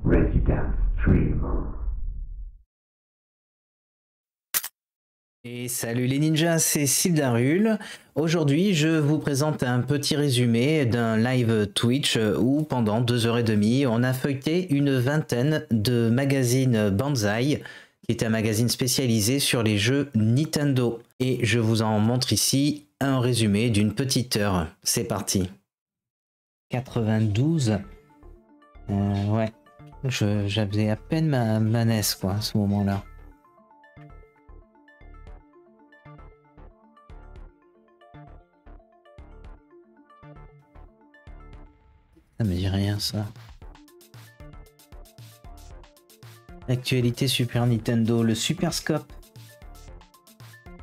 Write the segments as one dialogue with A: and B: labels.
A: Resident Stream.
B: Et salut les ninjas, c'est Sildarul. Aujourd'hui, je vous présente un petit résumé d'un live Twitch où pendant 2h30, on a feuilleté une vingtaine de magazines Banzai, qui est un magazine spécialisé sur les jeux Nintendo. Et je vous en montre ici un résumé d'une petite heure. C'est parti. 92. Ouais. J'avais à peine ma NES quoi à ce moment-là. Ça me dit rien ça. Actualité Super Nintendo, le Super Scope.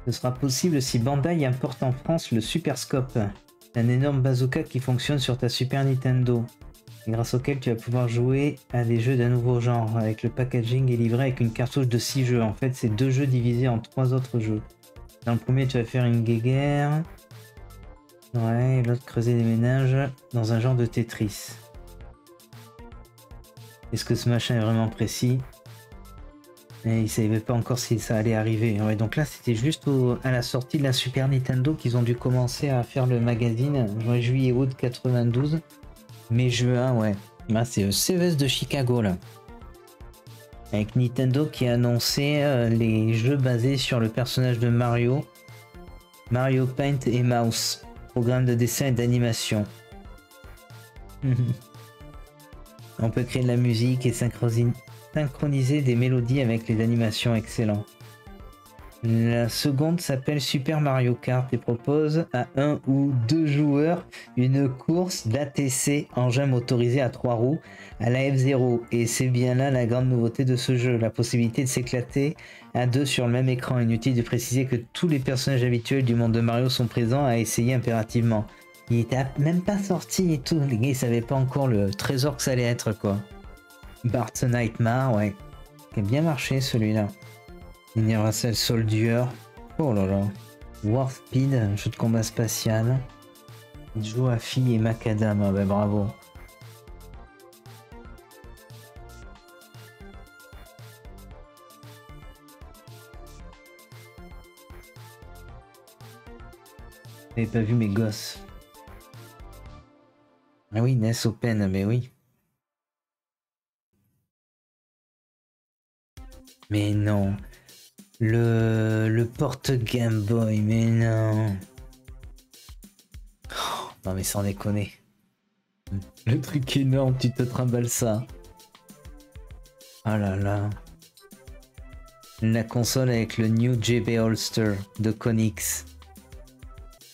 B: Ce sera possible si Bandai importe en France le Super Scope, un énorme bazooka qui fonctionne sur ta Super Nintendo, grâce auquel tu vas pouvoir jouer à des jeux d'un nouveau genre. Avec le packaging est livré avec une cartouche de 6 jeux. En fait, c'est 2 jeux divisés en 3 autres jeux. Dans le premier, tu vas faire une guéguerre. Ouais, et l'autre creuser des ménages dans un genre de Tetris. Est-ce que ce machin est vraiment précis? Et ils savaient pas encore si ça allait arriver. Ouais, donc là, c'était juste à la sortie de la Super Nintendo qu'ils ont dû commencer à faire le magazine. Juillet août 92. Mais juin, ouais. Là, c'est CES de Chicago, là. Avec Nintendo qui a annoncé les jeux basés sur le personnage de Mario. Mario Paint et Mouse. Programme de dessin et d'animation. On peut créer de la musique et synchroniser des mélodies avec les animations excellentes. La seconde s'appelle Super Mario Kart et propose à 1 ou 2 joueurs une course d'ATC, engin motorisé à 3 roues, à la F0. Et c'est bien là la grande nouveauté de ce jeu, la possibilité de s'éclater à 2 sur le même écran. Inutile de préciser que tous les personnages habituels du monde de Mario sont présents à essayer impérativement. Il était même pas sorti et tout, les gars ils savaient pas encore le trésor que ça allait être quoi. Bart's Nightmare, ouais. Qui a bien marché celui-là. Universal Soldier. Oh là là. Warped, jeu de combat spatial. Joafi et Macadam, ah bah bravo. J'avais pas vu mes gosses. Ah oui, NES Open, mais oui. Mais non. Le porte Game Boy, mais non. Oh, non mais sans déconner. Le truc énorme, tu te trimbales ça. Oh là là. La console avec le New JB Holster de Konix.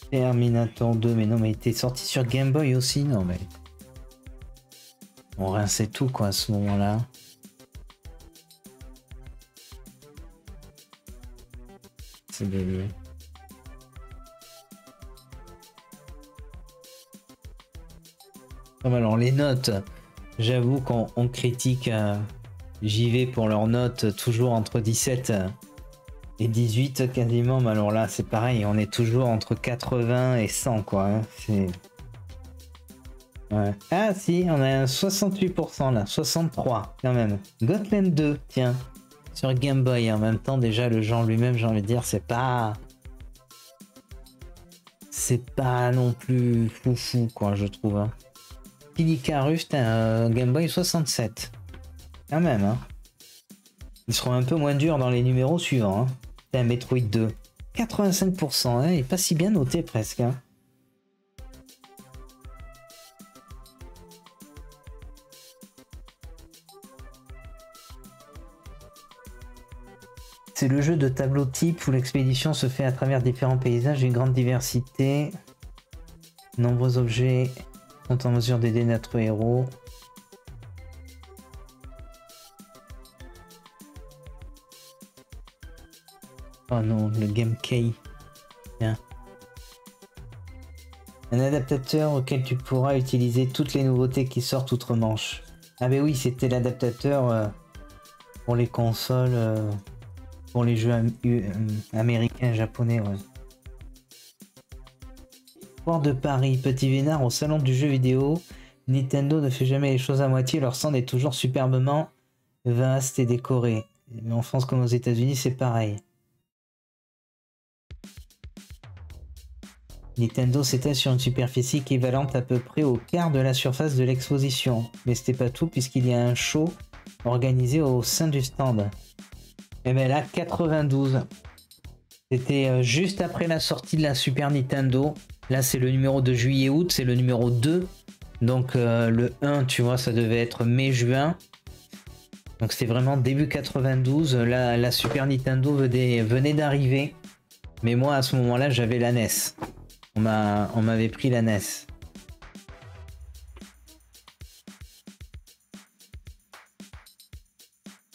B: Terminator 2, mais non mais il était sorti sur Game Boy aussi, non mais... On rinçait tout quoi à ce moment-là. C'est des... Alors les notes, j'avoue qu'on critique JV pour leurs notes toujours entre 17 et 18 quasiment, mais alors là c'est pareil, on est toujours entre 80 et 100 quoi. Hein. C'est... Ouais. Ah si, on a un 68% là, 63 quand même. Gotland 2, tiens, sur Game Boy. En même temps déjà le genre lui-même, j'ai envie de dire, c'est pas non plus foufou quoi, je trouve. Hein. Pilicarus, un Game Boy 67. Quand même, hein. Ils seront un peu moins durs dans les numéros suivants. Hein. Un Metroid 2. 85%, hein, il est pas si bien noté presque. Hein. C'est le jeu de tableau type où l'expédition se fait à travers différents paysages et une grande diversité. Nombreux objets sont en mesure d'aider notre héros. Oh non, le Game Key. Bien. Un adaptateur auquel tu pourras utiliser toutes les nouveautés qui sortent outre-Manche. Ah ben oui, c'était l'adaptateur pour les consoles, pour les jeux américains, japonais, ouais. Port de Paris, Petit Vénard au salon du jeu vidéo Nintendo ne fait jamais les choses à moitié, leur stand est toujours superbement vaste et décoré. Mais en France comme aux États-Unis, c'est pareil. Nintendo s'étale sur une superficie équivalente à peu près au quart de la surface de l'exposition. Mais c'était pas tout puisqu'il y a un show organisé au sein du stand. Et bien là, 92. C'était juste après la sortie de la Super Nintendo. Là, c'est le numéro de juillet-août, c'est le numéro 2. Donc le 1, tu vois, ça devait être mai-juin. Donc c'était vraiment début 92. Là, la Super Nintendo venait d'arriver. Mais moi, à ce moment-là, j'avais la NES. On m'avait pris la NES.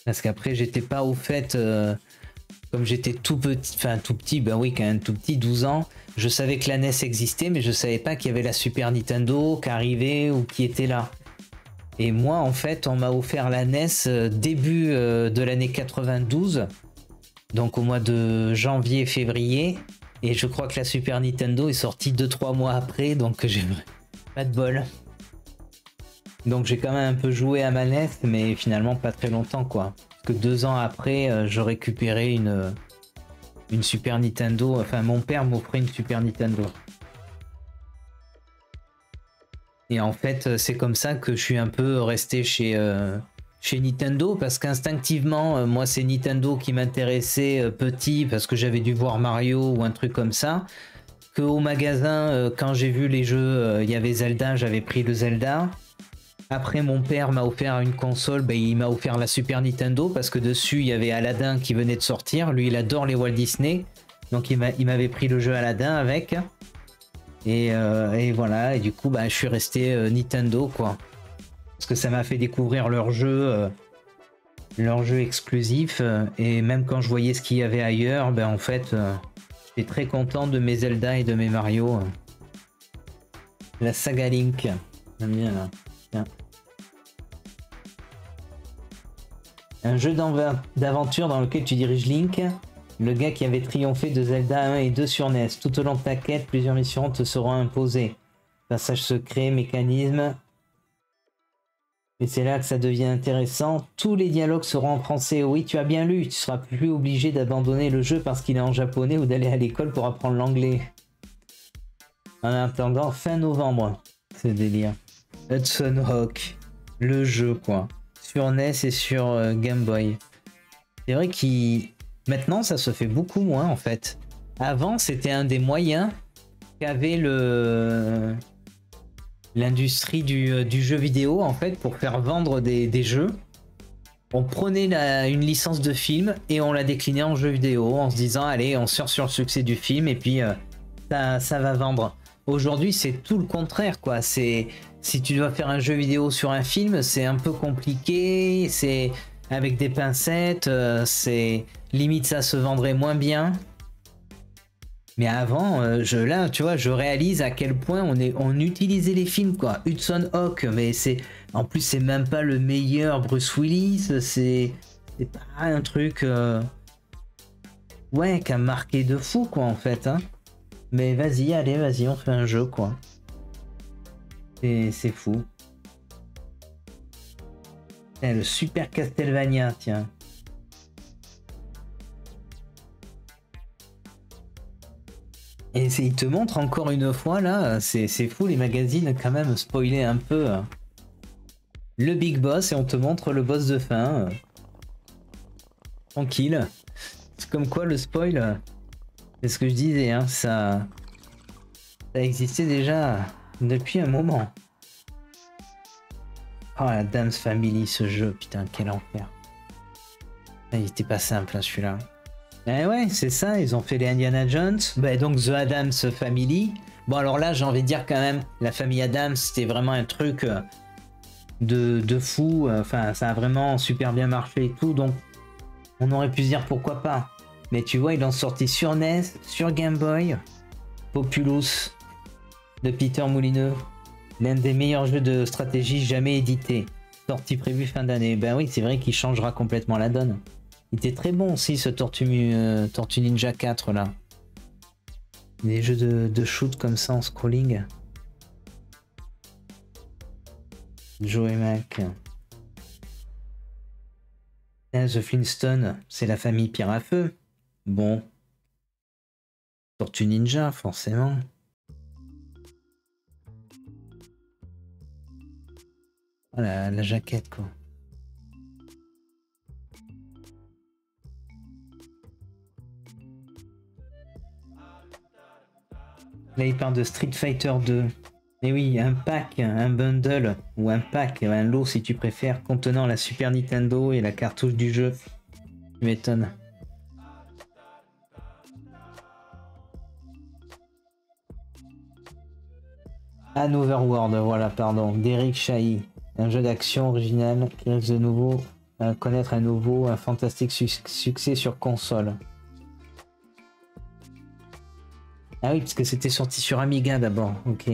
B: Parce qu'après, j'étais pas au fait... comme j'étais tout petit, bah oui, quand même tout petit, 12 ans, je savais que la NES existait, mais je savais pas qu'il y avait la Super Nintendo qui arrivait ou qui était là. Et moi, en fait, on m'a offert la NES début de l'année 92, donc au mois de janvier-février, et je crois que la Super Nintendo est sortie 2-3 mois après, donc j'ai pas de bol. Donc j'ai quand même un peu joué à ma NES, mais finalement pas très longtemps, quoi. Que 2 ans après, je récupérais une Super Nintendo. Enfin, mon père m'offrait une Super Nintendo. Et en fait, c'est comme ça que je suis un peu resté chez Nintendo, parce qu'instinctivement, moi, c'est Nintendo qui m'intéressait petit, parce que j'avais dû voir Mario ou un truc comme ça. Qu'au magasin, quand j'ai vu les jeux, il y avait Zelda, j'avais pris le Zelda. Après, mon père m'a offert une console, ben, il m'a offert la Super Nintendo parce que dessus il y avait Aladdin qui venait de sortir. Lui, il adore les Walt Disney, donc il m'avait pris le jeu Aladdin avec. Et voilà, et du coup, ben, je suis resté Nintendo, quoi. Parce que ça m'a fait découvrir leurs jeux exclusifs. Et même quand je voyais ce qu'il y avait ailleurs, ben, en fait, j'étais très content de mes Zelda et de mes Mario. La saga Link, j'aime bien là. Tiens. Un jeu d'aventure dans lequel tu diriges Link, le gars qui avait triomphé de Zelda 1 et 2 sur NES. Tout au long de ta quête, plusieurs missions te seront imposées. Passage secret, mécanisme. Et c'est là que ça devient intéressant. Tous les dialogues seront en français. Oui, tu as bien lu. Tu seras plus obligé d'abandonner le jeu parce qu'il est en japonais ou d'aller à l'école pour apprendre l'anglais. En attendant, fin novembre. C'est délire. Hudson Hawk. Le jeu, quoi. Sur NES et sur Game Boy. C'est vrai qu'il... Maintenant, ça se fait beaucoup moins, en fait. Avant, c'était un des moyens qu'avait l'industrie du jeu vidéo, en fait, pour faire vendre des jeux. On prenait une licence de film et on la déclinait en jeu vidéo en se disant, allez, on sort sur le succès du film et puis ça va vendre. Aujourd'hui, c'est tout le contraire, quoi. C'est... Si tu dois faire un jeu vidéo sur un film, c'est un peu compliqué, c'est avec des pincettes, c'est limite ça se vendrait moins bien. Mais avant, là, tu vois, je réalise à quel point on utilisait les films, quoi. Hudson Hawk, mais c'est en plus c'est même pas le meilleur Bruce Willis, c'est pas un truc, ouais, qui a marqué de fou, quoi, en fait. Hein. Mais vas-y, allez, vas-y, on fait un jeu, quoi. C'est fou. Et le Super Castlevania, tiens. Et il te montre encore une fois, là, c'est fou, les magazines, quand même, spoiler un peu. Le Big Boss, et on te montre le boss de fin. Tranquille. C'est comme quoi, le spoil, c'est ce que je disais, hein, ça existait déjà... depuis un moment. Oh, la Addams Family, ce jeu, putain, quel enfer. Il était pas simple, hein, celui-là. Eh ouais, c'est ça, ils ont fait les Indiana Jones. Bah, donc, The Addams Family. Bon, alors là, j'ai envie de dire quand même, la famille Addams, c'était vraiment un truc de fou. Enfin, ça a vraiment super bien marché et tout, donc on aurait pu se dire pourquoi pas. Mais tu vois, ils l'ont sorti sur NES, sur Game Boy. Populous de Peter Moulineux, l'un des meilleurs jeux de stratégie jamais édités, sortie prévue fin d'année. Ben oui, c'est vrai qu'il changera complètement la donne. Il était très bon aussi ce Tortue Ninja 4 là. Des jeux de shoot comme ça en scrolling. Joe et Mac. The Flintstones, c'est la famille Pierre à Feu. Bon. Tortue Ninja, forcément. Oh, la jaquette, quoi. Là, il parle de Street Fighter 2. Et oui, un pack, un bundle, ou un pack, un lot si tu préfères, contenant la Super Nintendo et la cartouche du jeu. Tu m'étonnes. Another World, voilà, pardon, d'Eric Chahi. Un jeu d'action original qui risque de nouveau connaître un fantastique succès sur console. Ah oui, parce que c'était sorti sur Amiga d'abord, ok.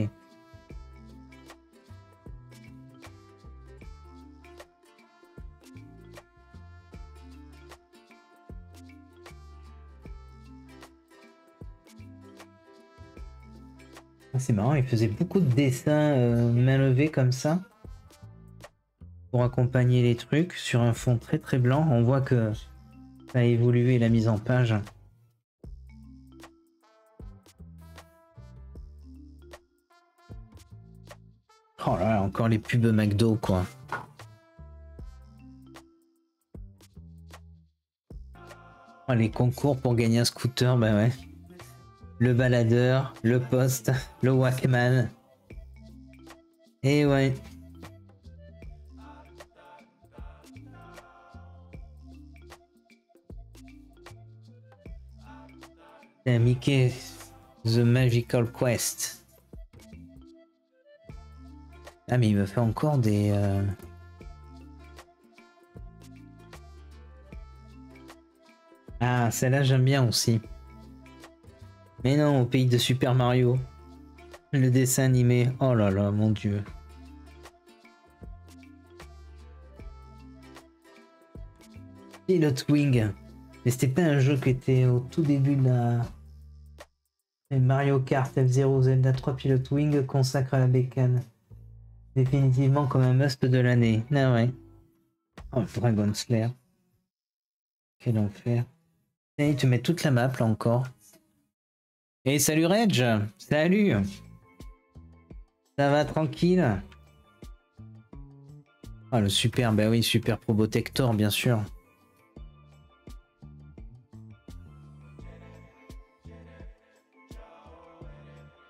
B: C'est marrant, il faisait beaucoup de dessins main levée comme ça pour accompagner les trucs sur un fond très très blanc. On voit que ça a évolué la mise en page. Oh là là, encore les pubs McDo quoi. Oh, les concours pour gagner un scooter, bah ouais. Le baladeur, le poste, le Walkman. Et ouais. C'est Mickey The Magical Quest. Ah mais il me fait encore des... Ah celle-là j'aime bien aussi. Mais non, au pays de Super Mario. Le dessin animé. Oh là là, mon dieu. Pilot Wing. Mais c'était pas un jeu qui était au tout début de la... Mario Kart, F-Zero, Zelda 3, Pilot Wing consacre à la bécane. Définitivement comme un must de l'année. Ah ouais. Oh, Dragon Slayer. Quel enfer. Et il te met toute la map là encore. Et salut Reg. Salut. Ça va tranquille? Ah le super, bah oui, Super Probotector bien sûr.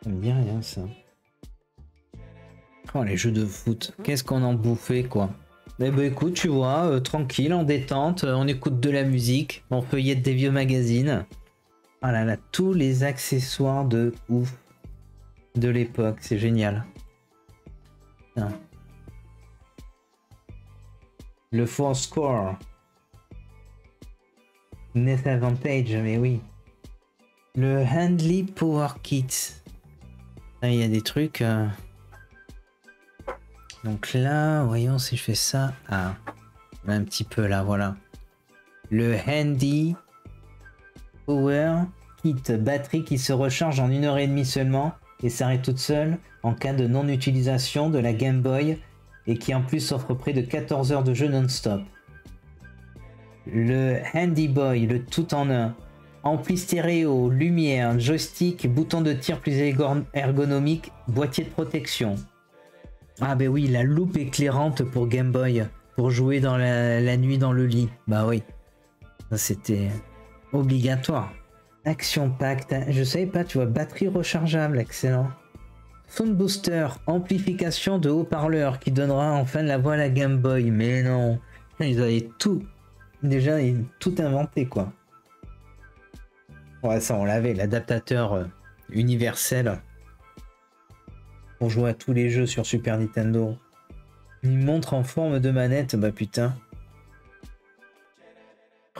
B: Ça me dit rien ça. Oh les jeux de foot, qu'est-ce qu'on en bouffait quoi. Eh ben écoute, tu vois, tranquille, en détente, on écoute de la musique, on feuillette des vieux magazines. Ah là là, tous les accessoires de ouf de l'époque, c'est génial. Tiens. Le Four Score. Net Advantage, mais oui. Le Handley Power Kit. Ah, il y a des trucs... Donc là, voyons si je fais ça. Ah, un petit peu là, voilà. Le Handy Power Kit, batterie qui se recharge en 1h30 seulement et s'arrête toute seule en cas de non-utilisation de la Game Boy et qui en plus offre près de 14 heures de jeu non-stop. Le Handy Boy, le tout en un. Ampli stéréo, lumière, joystick, bouton de tir plus ergonomique, boîtier de protection. Ah ben oui, la loupe éclairante pour Game Boy, pour jouer dans la nuit dans le lit. Bah oui, ça c'était obligatoire. Action Pack, je savais pas, tu vois, batterie rechargeable, excellent. Sound Booster, amplification de haut-parleur qui donnera enfin la voix à la Game Boy. Mais non, ils avaient tout, déjà tout inventé quoi. Ouais, ça on l'avait, l'adaptateur universel. Pour jouer à tous les jeux sur Super Nintendo. Une montre en forme de manette, bah putain.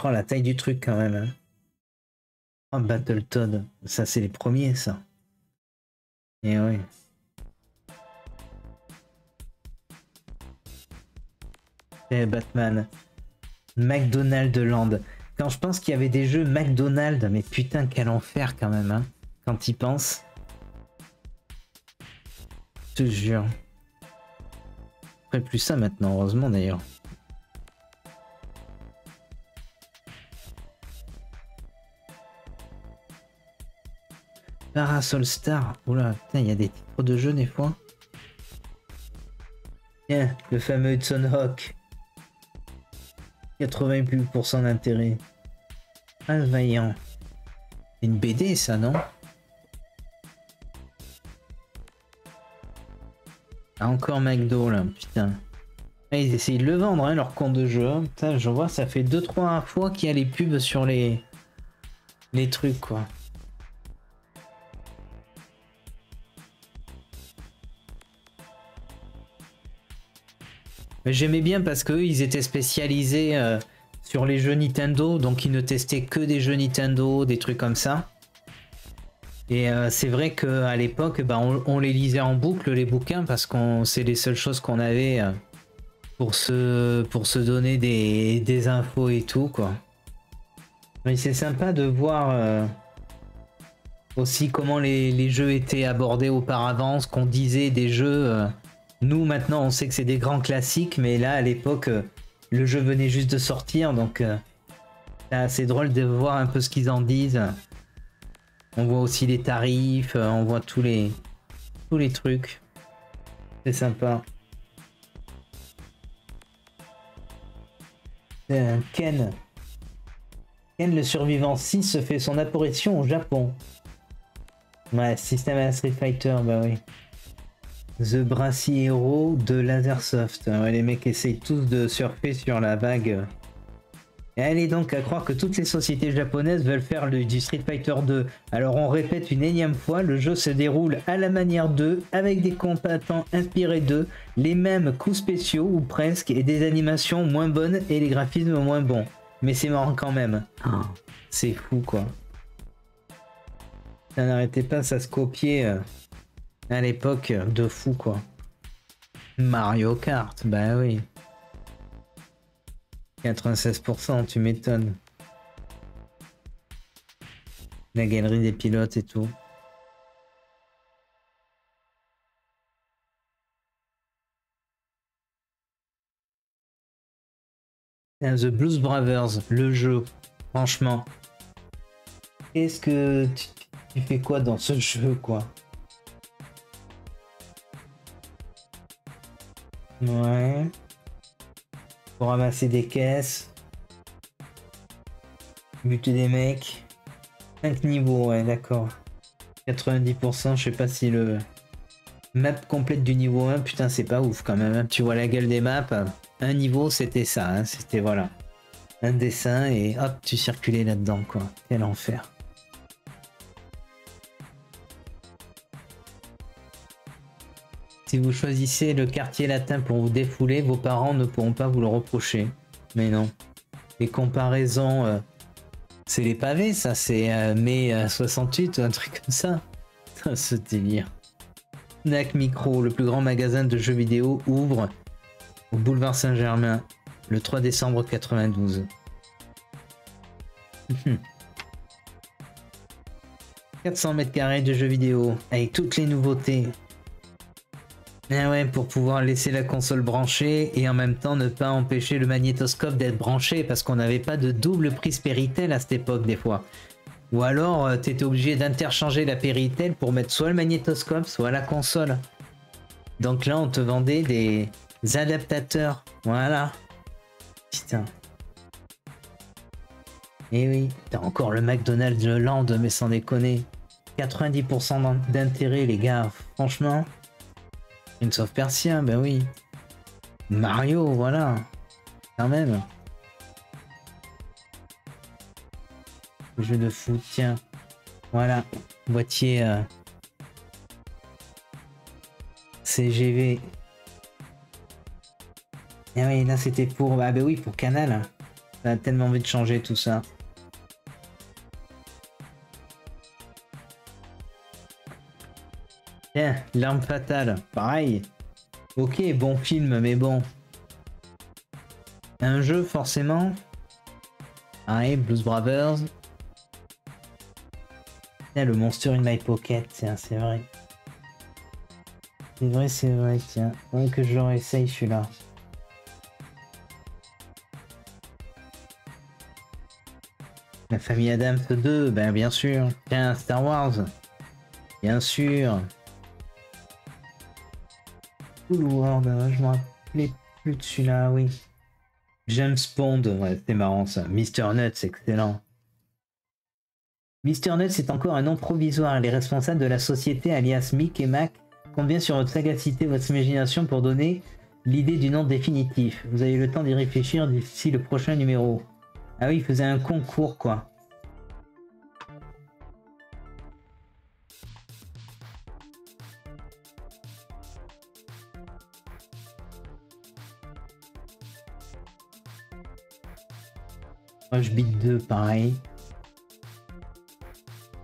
B: Oh la taille du truc quand même. Hein. Oh Battletoad, ça c'est les premiers ça. Et oui. Et Batman. McDonald's Land. Quand je pense qu'il y avait des jeux McDonald's, mais putain quel enfer quand même. Hein, quand il pense. Je te jure. ferait plus ça maintenant, heureusement d'ailleurs. Parasol Star. Oula, putain, il y a des titres de jeux des fois. Tiens, le fameux Hudson Hawk. 88% d'intérêt. Vaillant. C'est une BD ça, non? Ah, encore McDo là, putain. Ah, ils essayent de le vendre, hein, leur compte de jeu. Hein. Putain, je vois, ça fait 2-3 fois qu'il y a les pubs sur les trucs, quoi. Mais j'aimais bien parce qu'eux, ils étaient spécialisés sur les jeux Nintendo, donc ils ne testaient que des jeux Nintendo, des trucs comme ça. Et c'est vrai qu'à l'époque, bah, on les lisait en boucle, les bouquins, parce que c'est les seules choses qu'on avait pour se donner des infos et tout, quoi. Mais c'est sympa de voir aussi comment les jeux étaient abordés auparavant, ce qu'on disait des jeux. Nous, maintenant, on sait que c'est des grands classiques, mais là, à l'époque, le jeu venait juste de sortir, donc c'est assez drôle de voir un peu ce qu'ils en disent. On voit aussi les tarifs, on voit tous les trucs. C'est sympa. Ken le survivant 6 fait son apparition au Japon. Ouais, système à Street Fighter, bah oui. The Brassy Hero de Lasersoft. Ouais, les mecs essayent tous de surfer sur la vague. Et elle est donc à croire que toutes les sociétés japonaises veulent faire du Street Fighter 2. Alors on répète une énième fois, le jeu se déroule à la manière d'eux, avec des combattants inspirés d'eux, les mêmes coups spéciaux ou presque, et des animations moins bonnes et les graphismes moins bons. Mais c'est marrant quand même. Oh, c'est fou quoi. Ça n'arrêtait pas, ça se copiait à l'époque de fou quoi. Mario Kart, bah oui. 96%, tu m'étonnes. La galerie des pilotes et tout. The Blues Brothers, le jeu. Franchement. Qu'est-ce que tu fais quoi dans ce jeu, quoi? Ouais. Pour ramasser des caisses. Buter des mecs. 5 niveaux, ouais, d'accord. 90%, je sais pas si le map complète du niveau 1, putain, c'est pas ouf quand même. Hein. Tu vois la gueule des maps. Un niveau, c'était ça. Hein. C'était, voilà. Un dessin et hop, tu circulais là-dedans, quoi. Quel enfer. Si vous choisissez le quartier latin pour vous défouler, vos parents ne pourront pas vous le reprocher. Mais non. Les comparaisons, c'est les pavés, ça, c'est mai 68 ou un truc comme ça. Ce délire. Fnac Micro, le plus grand magasin de jeux vidéo, ouvre au boulevard Saint-Germain le 3 décembre 92. 400 mètres carrés de jeux vidéo avec toutes les nouveautés. Ah ouais, pour pouvoir laisser la console branchée et en même temps ne pas empêcher le magnétoscope d'être branché parce qu'on n'avait pas de double prise Péritel à cette époque des fois. Ou alors tu étais obligé d'interchanger la Péritel pour mettre soit le magnétoscope soit la console. Donc là on te vendait des adaptateurs. Voilà. Putain. Et oui, t'as encore le McDonald's Land mais sans déconner. 90% d'intérêt les gars, franchement. Prince of Persia, ben oui. Mario, voilà. Quand même. Le jeu de foot, tiens. Voilà. Boîtier CGV. Ah oui, là c'était pour... Ah ben oui, pour Canal. Ça a tellement envie de changer tout ça. Tiens, L'arme fatale, pareil. Ok, bon film, mais bon. Un jeu, forcément. Ah, Blues Brothers. Tiens, le Monster in My Pocket, c'est vrai. c'est vrai, tiens. Ouais, que je le réessaye celui-là. La famille Adams 2, ben bien sûr. Tiens, Star Wars. Bien sûr. Cool World, je me rappelais plus de celui-là, oui. James Bond, ouais, c'est marrant ça. Mr. Nuts, excellent. Mr. Nuts est encore un nom provisoire. Les responsables de la société, alias Mick et Mac, comptent bien sur votre sagacité, votre imagination pour donner l'idée du nom définitif. Vous avez le temps d'y réfléchir d'ici le prochain numéro. Ah oui, il faisait un concours, quoi. Rush Beat 2, pareil.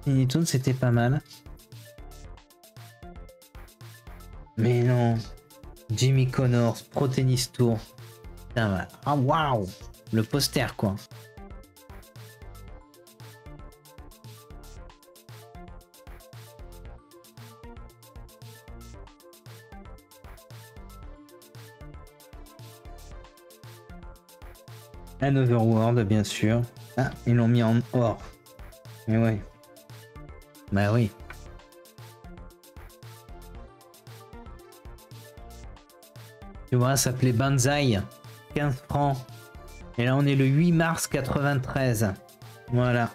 B: Tiny Toon, c'était pas mal. Mais non. Jimmy Connors, Pro Tennis Tour. Putain, ah waouh, le poster, quoi. Un Overworld, bien sûr. Ah, ils l'ont mis en or. Mais ouais. Bah oui. Tu vois, ça s'appelait Banzai. 15 francs. Et là, on est le 8 mars 93. Voilà.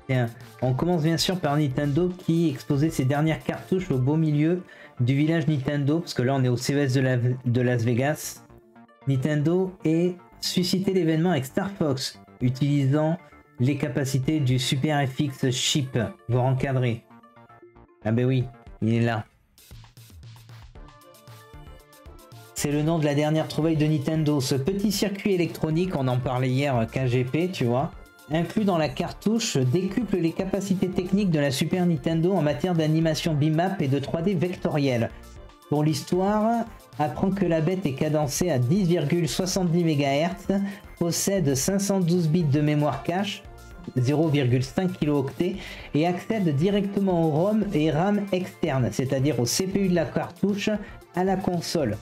B: Bien. On commence bien sûr par Nintendo qui exposait ses dernières cartouches au beau milieu du village Nintendo, parce que là on est au CES de Las Vegas. Nintendo est suscité l'événement avec Star Fox, utilisant les capacités du Super FX chip, voire encadré. Ah ben oui, il est là. C'est le nom de la dernière trouvaille de Nintendo. Ce petit circuit électronique, on en parlait hier, KGP, tu vois, inclus dans la cartouche, décuple les capacités techniques de la Super Nintendo en matière d'animation bitmap et de 3D vectoriel. Pour l'histoire, apprend que la bête est cadencée à 10,70 MHz, possède 512 bits de mémoire cache, 0,5 kilo-octets, et accède directement au ROM et RAM externe, c'est-à-dire au CPU de la cartouche, à la console.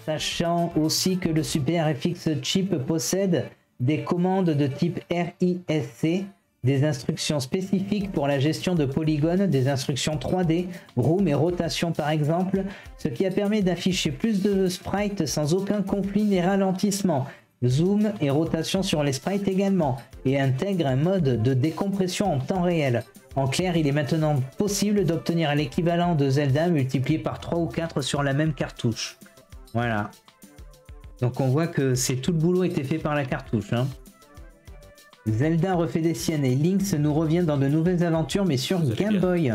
B: Sachant aussi que le Super FX chip possède des commandes de type RISC, des instructions spécifiques pour la gestion de polygones, des instructions 3D, room et rotation par exemple, ce qui a permis d'afficher plus de sprites sans aucun conflit ni ralentissement, zoom et rotation sur les sprites également, et intègre un mode de décompression en temps réel. En clair, il est maintenant possible d'obtenir l'équivalent de Zelda multiplié par 3 ou 4 sur la même cartouche. Voilà. Donc on voit que c'est tout le boulot été fait par la cartouche, hein. Zelda refait des siennes et Lynx nous revient dans de nouvelles aventures, mais sur Game Boy.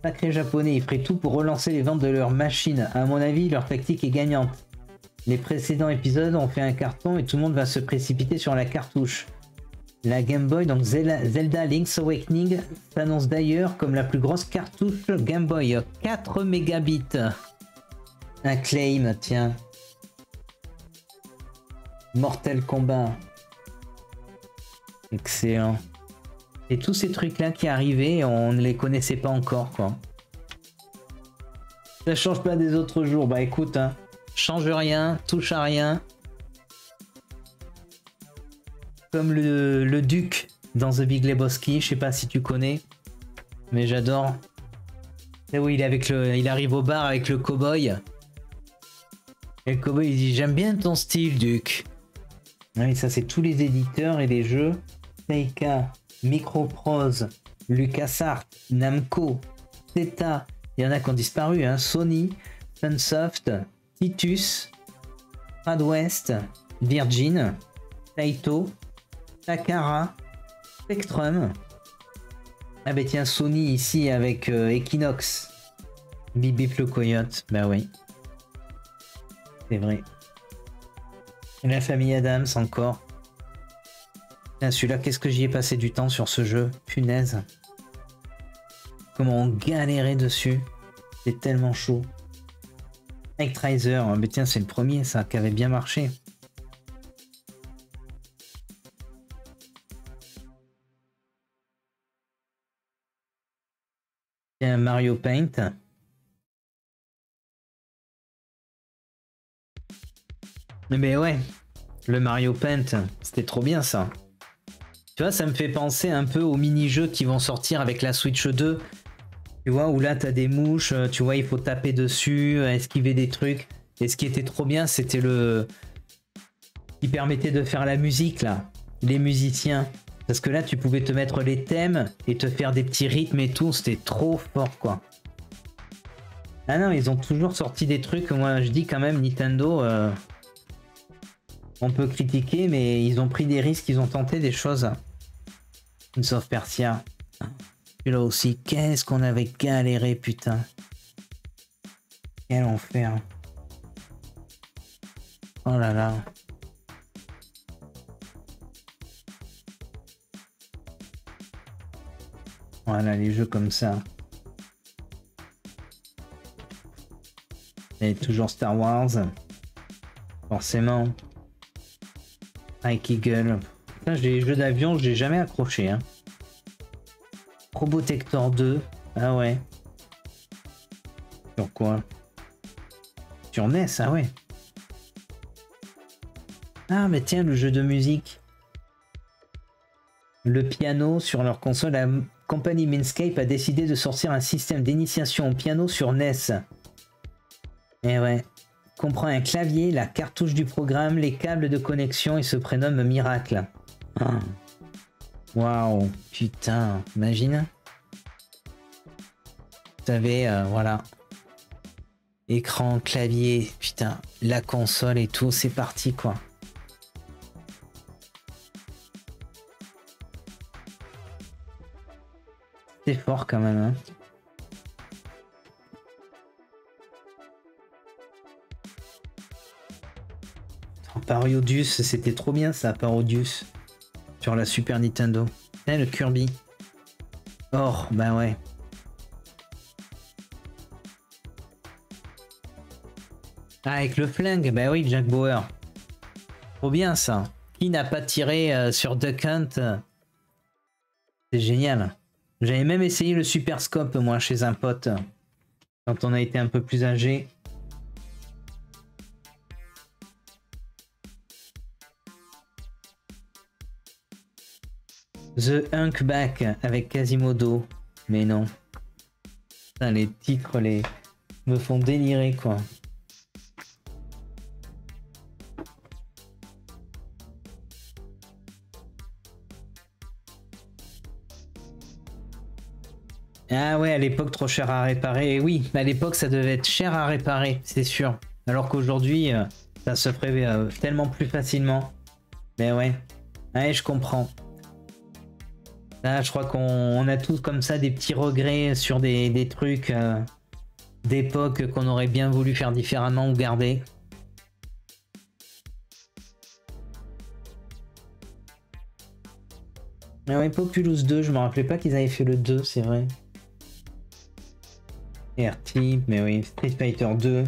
B: Sacré japonais, ils feraient tout pour relancer les ventes de leur machine. À mon avis, leur tactique est gagnante. Les précédents épisodes ont fait un carton et tout le monde va se précipiter sur la cartouche. La Game Boy, donc Zelda Link's Awakening, s'annonce d'ailleurs comme la plus grosse cartouche Game Boy. 4 mégabits. Un claim, tiens. Mortal Kombat. Excellent. Et tous ces trucs-là qui arrivaient, on ne les connaissait pas encore, quoi. Ça change pas des autres jours. Bah écoute, hein, change rien, touche à rien. Comme le Duc dans The Big Lebowski, je sais pas si tu connais, mais j'adore. C'est où il est avec il arrive au bar avec le cow-boy. Et le cow-boy il dit j'aime bien ton style, Duc. Oui, ça c'est tous les éditeurs et les jeux. Seika, Microprose, LucasArts, Namco, Zeta, il y en a qui ont disparu, hein. Sony, Sunsoft, Titus, Tradwest, Virgin, Taito, Takara, Spectrum. Ah bah tiens, Sony ici avec Equinox, Bip Bip le Coyote, bah oui. C'est vrai. Et la famille Adams encore. Celui-là, qu'est-ce que j'y ai passé du temps sur ce jeu, punaise. Comment on galérait dessus. C'est tellement chaud. Actraiser, mais tiens, c'est le premier, ça, qui avait bien marché. Mario Paint. Mais ouais, le Mario Paint, c'était trop bien ça. Tu vois, ça me fait penser un peu aux mini-jeux qui vont sortir avec la Switch 2. Tu vois, où là, t'as des mouches, tu vois, il faut taper dessus, esquiver des trucs. Et ce qui était trop bien, c'était le... qui permettait de faire la musique, là. Les musiciens. Parce que là, tu pouvais te mettre les thèmes et te faire des petits rythmes et tout. C'était trop fort, quoi. Ah non, ils ont toujours sorti des trucs. Moi, je dis quand même, Nintendo... on peut critiquer, mais ils ont pris des risques, ils ont tenté des choses. Prince of Persia. Et là aussi, qu'est-ce qu'on avait galéré, putain. Quel enfer. Oh là là. Voilà, les jeux comme ça. Et toujours Star Wars. Forcément. Ike Eagle. Putain, les jeux d'avion, j'ai jamais accroché. Hein. Probotector 2. Ah ouais. Sur quoi? Sur NES, ah ouais. Ah mais tiens, le jeu de musique. Le piano sur leur console, la compagnie Minscape a décidé de sortir un système d'initiation au piano sur NES. Et ouais. Comprend un clavier, la cartouche du programme, les câbles de connexion et se prénomme Miracle. Waouh, wow, putain, imagine. Vous savez, voilà. Écran, clavier, putain, la console et tout, c'est parti quoi. C'est fort quand même, hein. Parodius, c'était trop bien ça, Parodius. Sur la Super Nintendo. Eh, le Kirby. Or, bah ouais. Ah, avec le flingue, bah oui, Jack Bauer. Trop bien ça. Qui n'a pas tiré sur Duck Hunt? C'est génial. J'avais même essayé le Super Scope, moi, chez un pote. Quand on a été un peu plus âgé. The Hunkback avec Quasimodo. Mais non. Putain, les titres me font délirer quoi. Ah ouais, à l'époque trop cher à réparer. Et oui, à l'époque ça devait être cher à réparer, c'est sûr. Alors qu'aujourd'hui, ça se ferait tellement plus facilement. Mais ouais, ouais, je comprends. Là, je crois qu'on a tous comme ça des petits regrets sur des trucs d'époque qu'on aurait bien voulu faire différemment ou garder. Ah ouais, Populous 2, je me rappelais pas qu'ils avaient fait le 2, c'est vrai. R-Type, mais oui, Street Fighter 2.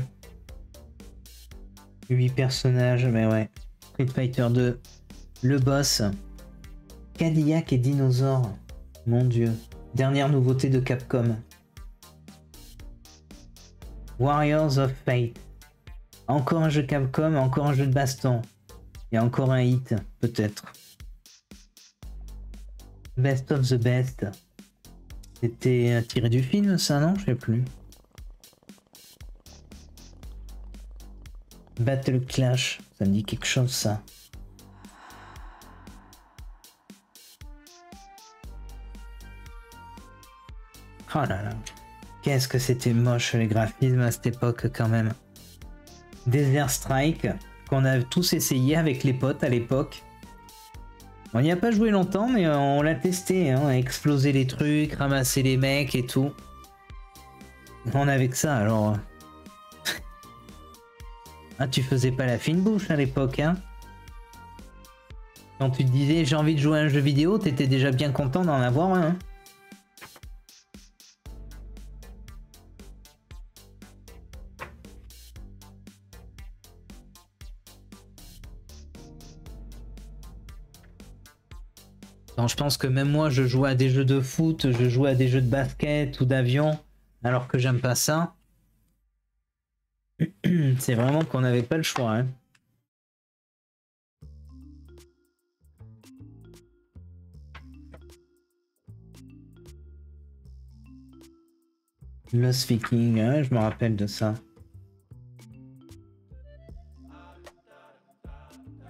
B: 8 personnages, mais ouais. Street Fighter 2. Le boss. Cadillac et dinosaures. Mon dieu. Dernière nouveauté de Capcom. Warriors of Fate. Encore un jeu Capcom, encore un jeu de baston. Et encore un hit, peut-être. Best of the Best. C'était tiré du film, ça, non? Je sais plus. Battle Clash. Ça me dit quelque chose, ça. Oh là là. Qu'est-ce que c'était moche les graphismes à cette époque quand même. Desert Strike, qu'on a tous essayé avec les potes à l'époque. On n'y a pas joué longtemps, mais on l'a testé, hein, exploser les trucs, ramasser les mecs et tout. On avait que ça alors. Ah, tu faisais pas la fine bouche à l'époque, hein? Quand tu te disais j'ai envie de jouer à un jeu vidéo, t'étais déjà bien content d'en avoir un. Hein. Non, je pense que même moi, je jouais à des jeux de foot, je jouais à des jeux de basket ou d'avion. alors que j'aime pas ça. C'est vraiment qu'on n'avait pas le choix. Hein. Lost Viking, hein, je me rappelle de ça.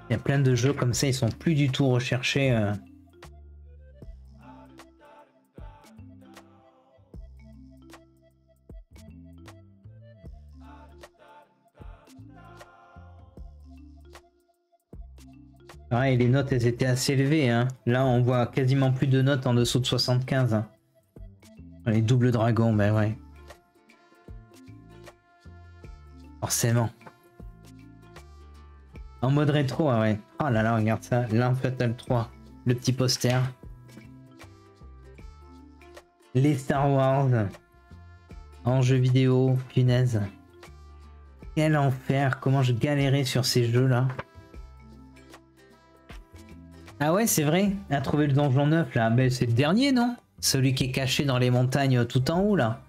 B: Il y a plein de jeux comme ça, ils sont plus du tout recherchés. Et les notes, elles étaient assez élevées. Hein. Là, on voit quasiment plus de notes en dessous de 75. Hein. Les doubles dragons, ben ouais. Forcément. En mode rétro, ah ouais. Oh là là, regarde ça. L'Infatal 3. Le petit poster. Les Star Wars. En jeu vidéo. Punaise. Quel enfer. Comment je galérais sur ces jeux-là. Ah ouais, c'est vrai. À trouver le donjon 9, là. Ben, c'est le dernier, non? Celui qui est caché dans les montagnes tout en haut, là.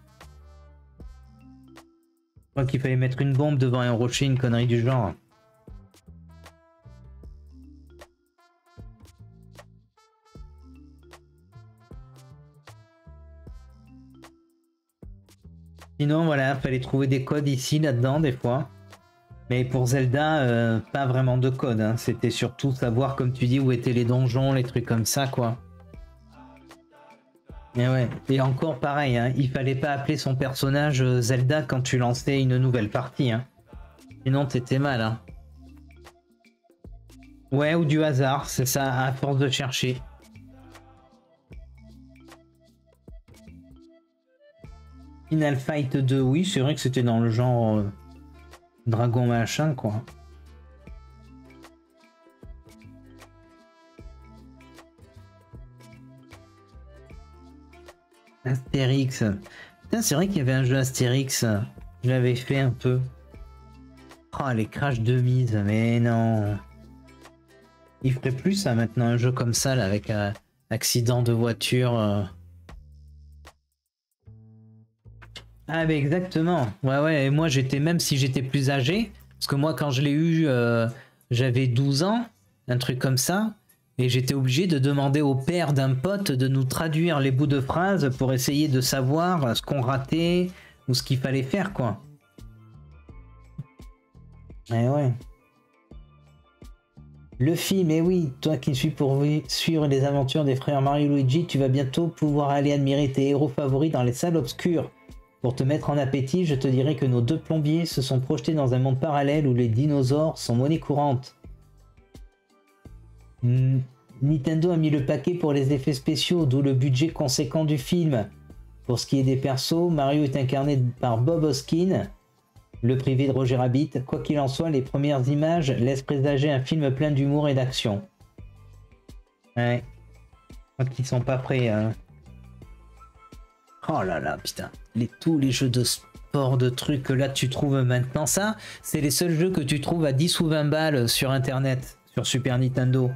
B: Je crois qu'il fallait mettre une bombe devant un rocher, une connerie du genre. Sinon, voilà, fallait trouver des codes ici, là-dedans, des fois. Mais pour Zelda, pas vraiment de code. Hein. C'était surtout savoir, comme tu dis, où étaient les donjons, les trucs comme ça, quoi. Et ouais. Et encore pareil, hein, il fallait pas appeler son personnage Zelda quand tu lançais une nouvelle partie. Hein. Sinon, t'étais mal. Hein. Ouais, ou du hasard, c'est ça, à force de chercher. Final Fight 2, oui, c'est vrai que c'était dans le genre dragon machin, quoi. Astérix. Putain, c'est vrai qu'il y avait un jeu Astérix. Je l'avais fait un peu. Oh, les Crash de mise, mais non. Il ferait plus ça maintenant, un jeu comme ça, là, avec un accident de voiture. Ah, mais exactement. Ouais, ouais, et moi, j'étais, même si j'étais plus âgé, parce que moi, quand je l'ai eu, j'avais 12 ans, un truc comme ça. Et j'étais obligé de demander au père d'un pote de nous traduire les bouts de phrases pour essayer de savoir ce qu'on ratait ou ce qu'il fallait faire, quoi. Eh ouais. Le film, eh oui, toi qui suis pour suivre les aventures des frères Mario et Luigi, tu vas bientôt pouvoir aller admirer tes héros favoris dans les salles obscures. Pour te mettre en appétit, je te dirais que nos deux plombiers se sont projetés dans un monde parallèle où les dinosaures sont monnaie courante. Nintendo a mis le paquet pour les effets spéciaux, d'où le budget conséquent du film. Pour ce qui est des persos, Mario est incarné par Bob Hoskins, le privé de Roger Rabbit. Quoi qu'il en soit, les premières images laissent présager un film plein d'humour et d'action. Ouais. Je crois qu'ils sont pas prêts. Hein. Oh là là, putain. Tous les jeux de sport, de trucs que là tu trouves maintenant, ça, c'est les seuls jeux que tu trouves à 10 ou 20 balles sur internet, sur Super Nintendo.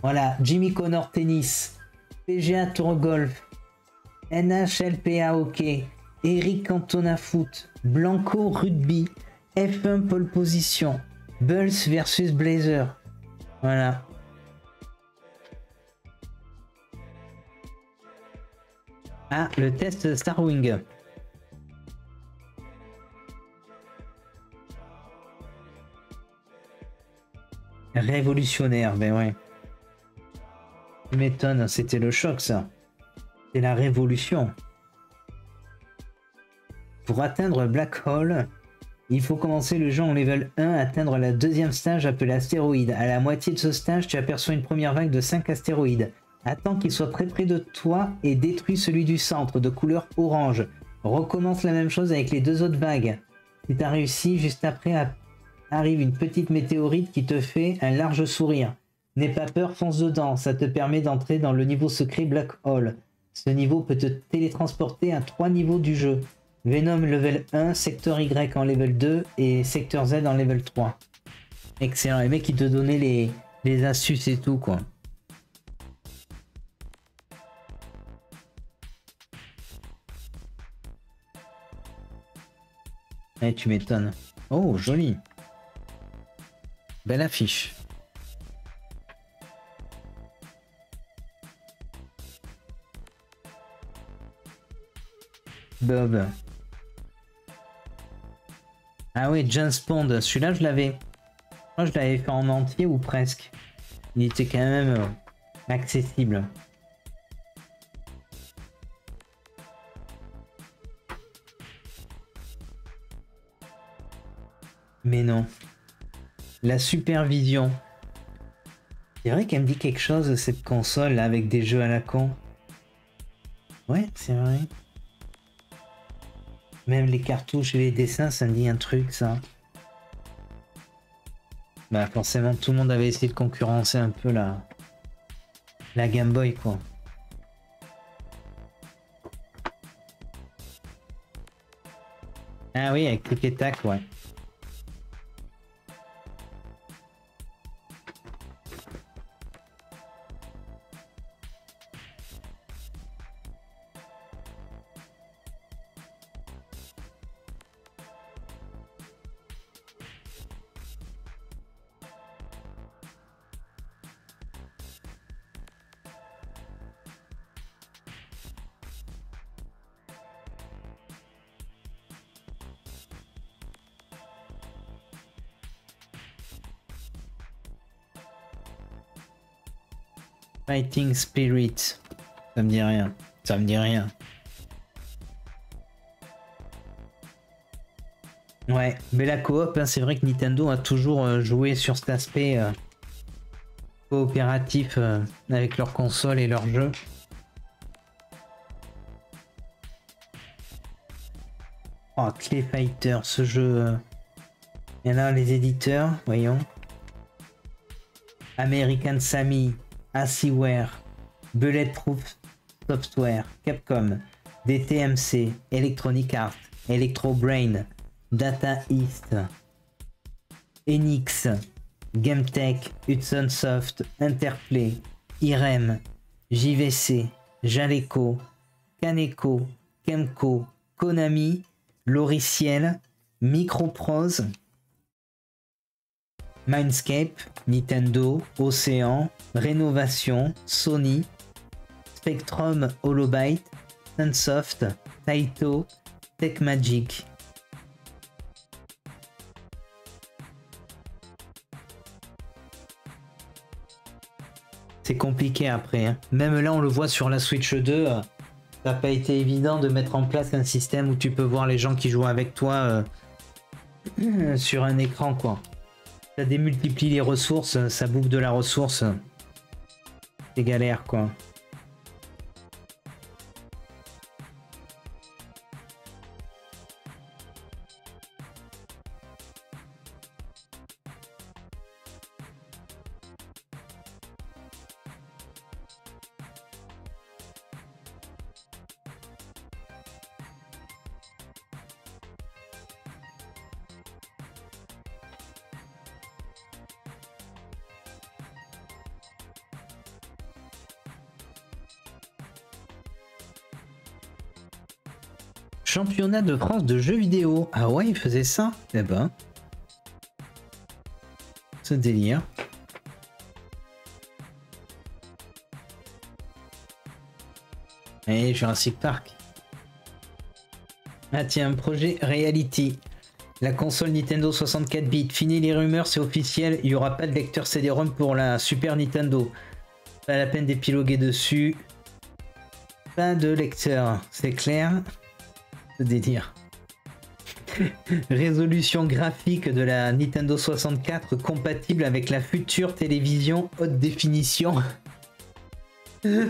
B: Voilà, Jimmy Connor tennis, PGA Tour Golf, NHLPA hockey, Eric Cantona foot, Blanco rugby, F1 pole position, Bulls versus Blazer. Voilà. Ah, le test Starwing. Révolutionnaire, ben ouais. Tu m'étonnes, c'était le choc ça. C'est la révolution. Pour atteindre Black Hole, il faut commencer le jeu en level 1, atteindre la deuxième stage appelée astéroïde. À la moitié de ce stage, tu aperçois une première vague de 5 astéroïdes. Attends qu'il soit très près de toi et détruis celui du centre de couleur orange. Recommence la même chose avec les deux autres vagues. Si tu as réussi, juste après arrive une petite météorite qui te fait un large sourire. N'aie pas peur, fonce dedans, ça te permet d'entrer dans le niveau secret Black Hole. Ce niveau peut te télétransporter à 3 niveaux du jeu. Venom level 1, secteur Y en level 2 et secteur Z en level 3. Excellent, les mecs qui te donnaient les astuces et tout quoi. Eh, tu m'étonnes. Oh, joli. Belle affiche. Bob. Ah oui, James Bond. Celui-là, je l'avais. Moi, je l'avais fait en entier ou presque. Il était quand même accessible. Mais non. La supervision. C'est vrai qu'elle me dit quelque chose, cette console, là, avec des jeux à la con. Ouais, c'est vrai. Même les cartouches et les dessins, ça me dit un truc, ça. Bah, forcément, tout le monde avait essayé de concurrencer un peu la Game Boy, quoi. Ah oui, avec Tic et Tac, ouais. Fighting Spirit. Ça me dit rien. Ça me dit rien. Ouais, mais la coop, hein, c'est vrai que Nintendo a toujours joué sur cet aspect coopératif avec leurs consoles et leurs jeux. Oh, Clay Fighter, ce jeu. Il y en a les éditeurs, voyons. American Sammy, Aciware, Bulletproof Software, Capcom, DTMC, Electronic Arts, Electro Brain, Data East, Enix, GameTech, Hudson Soft, Interplay, Irem, JVC, Jaleco, Kaneko, Kemco, Konami, Loriciel, Microprose, Mindscape, Nintendo, Océan, Rénovation, Sony, Spectrum Holobyte, Sunsoft, Taito, Techmagic. C'est compliqué après, hein. Même là, on le voit sur la Switch 2. Ça n'a pas été évident de mettre en place un système où tu peux voir les gens qui jouent avec toi sur un écran, quoi. Ça démultiplie les ressources, ça bouffe de la ressource. C'est galère, quoi. Championnat de France de jeux vidéo. Ah ouais, il faisait ça? Eh ben. Ce délire. Et Jurassic Park. Ah tiens, un projet Reality. La console Nintendo 64 bits. Fini les rumeurs, c'est officiel. Il n'y aura pas de lecteur CD-ROM pour la Super Nintendo. Pas la peine d'épiloguer dessus. Pas de lecteur, c'est clair. Ce délire. Résolution graphique de la Nintendo 64 compatible avec la future télévision haute définition. Là,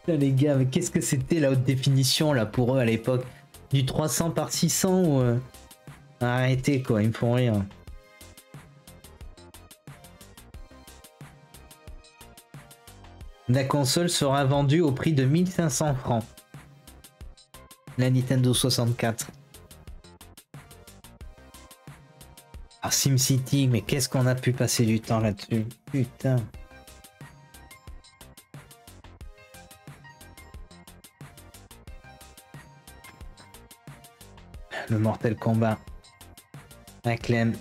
B: les gars, mais qu'est-ce que c'était la haute définition là pour eux à l'époque? Du 300 par 600 ou arrêtez quoi, ils me font rire. La console sera vendue au prix de 1500 francs. La Nintendo 64. Ah, SimCity, mais qu'est-ce qu'on a pu passer du temps là-dessus? Putain. Le Mortal Kombat. Acclaim.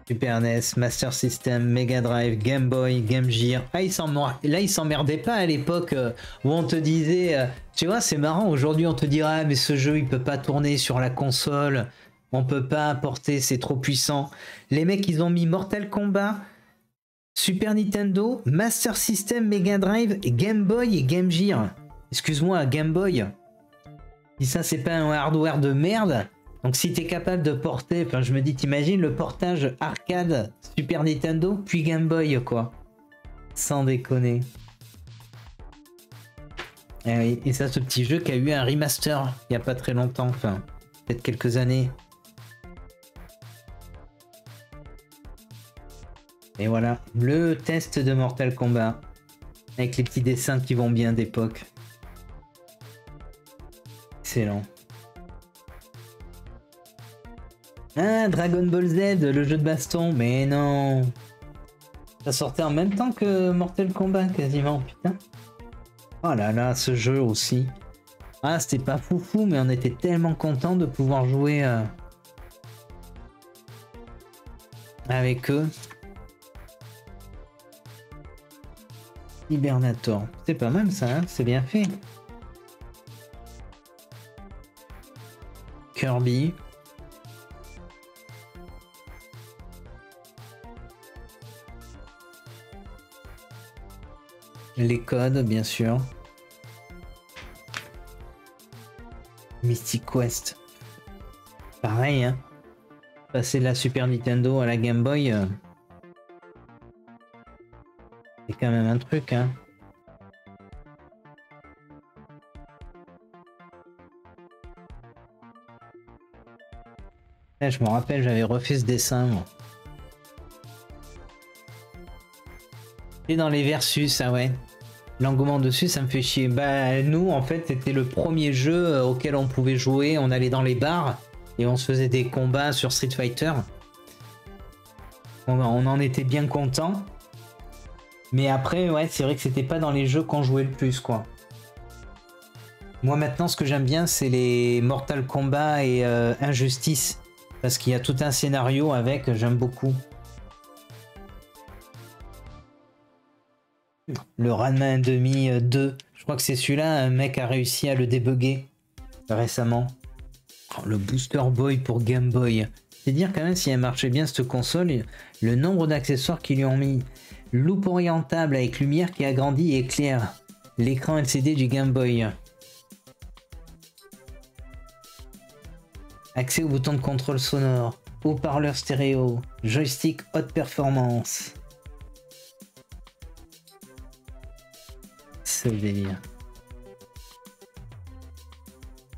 B: Super NES, Master System, Mega Drive, Game Boy, Game Gear. Ah, là, ils s'emmerdaient pas à l'époque où on te disait... tu vois, c'est marrant, aujourd'hui on te dira ah, mais ce jeu il peut pas tourner sur la console, on peut pas importer, c'est trop puissant. Les mecs, ils ont mis Mortal Kombat, Super Nintendo, Master System, Mega Drive, Game Boy et Game Gear. Excuse-moi, Game Boy. Si ça, c'est pas un hardware de merde... Donc si t'es capable de porter, enfin je me dis, t'imagines le portage arcade Super Nintendo puis Game Boy quoi. Sans déconner. Et, oui, et ça, ce petit jeu qui a eu un remaster il y a pas très longtemps, enfin peut-être quelques années. Et voilà, le test de Mortal Kombat avec les petits dessins qui vont bien d'époque. Excellent. Ah, Dragon Ball Z, le jeu de baston, mais non. Ça sortait en même temps que Mortal Kombat, quasiment, putain. Oh là là, ce jeu aussi. Ah, c'était pas foufou, mais on était tellement contents de pouvoir jouer avec eux. Hibernator. C'est pas mal ça, hein, c'est bien fait. Kirby. Les codes, bien sûr. Mystic Quest. Pareil, hein. Passer de la Super Nintendo à la Game Boy, c'est quand même un truc, hein. Je me rappelle, j'avais refait ce dessin, moi. Et dans les versus, ah ouais. L'engouement dessus, ça me fait chier. Bah, nous, en fait, c'était le premier jeu auquel on pouvait jouer. On allait dans les bars et on se faisait des combats sur Street Fighter. On en était bien content. Mais après, ouais, c'est vrai que c'était pas dans les jeux qu'on jouait le plus, quoi. Moi, maintenant, ce que j'aime bien, c'est les Mortal Kombat et Injustice. Parce qu'il y a tout un scénario avec, j'aime beaucoup. Le Ranma 1.5 2, je crois que c'est celui-là, un mec a réussi à le débugger récemment. Oh, le Booster Boy pour Game Boy. C'est dire quand même si elle marchait bien cette console, le nombre d'accessoires qu'ils lui ont mis. Loupe orientable avec lumière qui agrandit et éclaire. L'écran LCD du Game Boy. Accès au bouton de contrôle sonore. Haut-parleur stéréo. Joystick haute performance. C'est le délire.